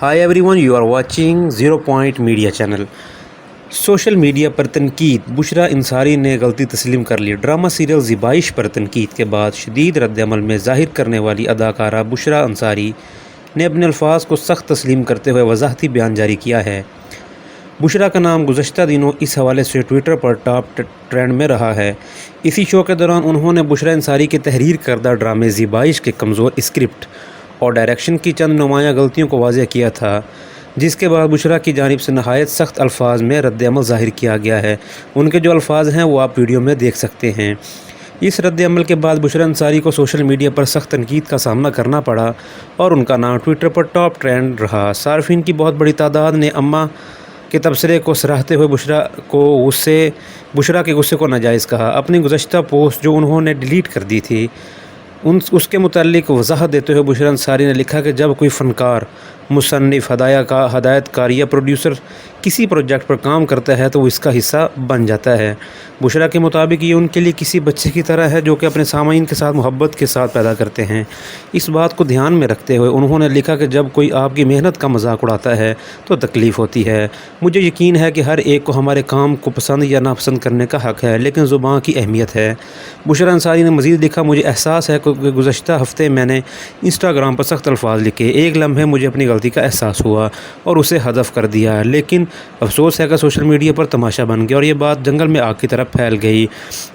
Hi everyone, you are watching zero point media channel. Social media पर तनकीद, बुशरा अंसारी ने गलती तस्लीम कर ली। ड्रामा सीरियल ज़िबाइश पर तनकीद के बाद शदीद रद्दअमल में ज़ाहिर करने वाली अदाकारा बुशरा अंसारी ने अपने अल्फाज को सख्त तस्लीम करते हुए वज़ाहती बयान जारी किया है। बुशरा का नाम गुज़श्ता दिनों इस हवाले से ट्विटर पर टॉप ट्रेंड में रहा है। इसी शो के दौरान उन्होंने बुशरा अंसारी के तहरीर करदा ड्रामे ज़िबाइश के कमज़ोर स्क्रिप्ट और डायरेक्शन की चंद नुमायाँ गलतियों को वाज़ेह किया था, जिसके बाद बुशरा की जानिब से नहायत सख्त अल्फाज में रद्दअमल ज़ाहिर किया गया है। उनके जो अल्फाज हैं वो आप वीडियो में देख सकते हैं। इस रद्दअमल के बाद बुशरा अंसारी को सोशल मीडिया पर सख्त तनकीद का सामना करना पड़ा और उनका नाम ट्विटर पर टॉप ट्रेंड रहा। सार्फिन की बहुत बड़ी तादाद ने अम्मा के तबसरे को सराहते हुए बुशरा के गुस्से को नाजायज़ कहा। अपनी गुज़श्ता पोस्ट जो उन्होंने डिलीट कर दी थी उसके मुतालिक वजाहत देते हुए बुशरा अंसारी ने लिखा कि जब कोई फ़नकार, मुसन्निफ़, हदायतकार या प्रोड्यूसर किसी प्रोजेक्ट पर काम करता है तो वो इसका हिस्सा बन जाता है। बुशरा के मुताबिक ये उनके लिए किसी बच्चे की तरह है जो कि अपने सामाईन के साथ मोहब्बत के साथ पैदा करते हैं। इस बात को ध्यान में रखते हुए उन्होंने लिखा कि जब कोई आपकी मेहनत का मजाक उड़ाता है तो तकलीफ़ होती है। मुझे यकीन है कि हर एक को हमारे काम को पसंद या नापसंद करने का हक़ है, लेकिन ज़ुबान की अहमियत है। बुशरा अंसारी ने मज़ीद लिखा, मुझे एहसास है कि गुज़श्ता हफ़्ते मैंने इंस्टाग्राम पर सख्त अल्फाज लिखे। एक लम्हे मुझे अपनी गलती का एहसास हुआ और उसे हदफ कर दिया, लेकिन अफसोस है कि सोशल मीडिया पर तमाशा बन गया और ये बात जंगल में आग की तरफ फैल गई।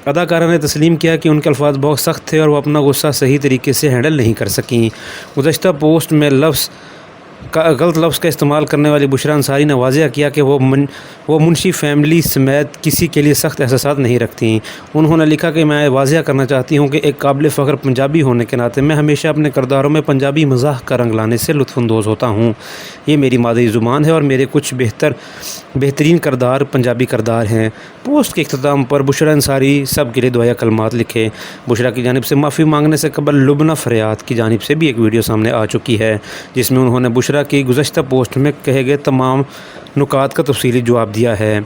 अदाकारा ने तस्लीम किया कि उनके अल्फाज बहुत सख्त थे और वो अपना गुस्सा सही तरीके से हैंडल नहीं कर सकीं। गुज़श्ता पोस्ट में गलत लफ्ज़ का इस्तेमाल करने वाली बुशरा अंसारी ने वाज़ेह किया कि वो मुंशी फैमिली समेत किसी के लिए सख्त एहसास नहीं रखती। उन्होंने लिखा कि मैं वाज़ेह करना चाहती हूँ कि एक काबिल फ़ख्र पंजाबी होने के नाते मैं हमेशा अपने किरदारों में पंजाबी मज़ाक का रंग लाने से लुत्फ़अंदोज़ होता हूँ। ये मेरी मादरी ज़ुबान है और मेरे कुछ बेहतरीन किरदार पंजाबी किरदार हैं। पोस्ट के इख्तिताम पर बुशरा अंसारी सब के लिए दुआया कलमात लिखे। बुशरा की जानिब से माफ़ी मांगने से कबल लुबना फ़रियाद की जानिब से भी एक वीडियो सामने आ चुकी है, जिसमें उन्होंने बुशरा की गुज़श्ता पोस्ट में कहे गए तमाम नुकात का तफसीली जवाब दिया है।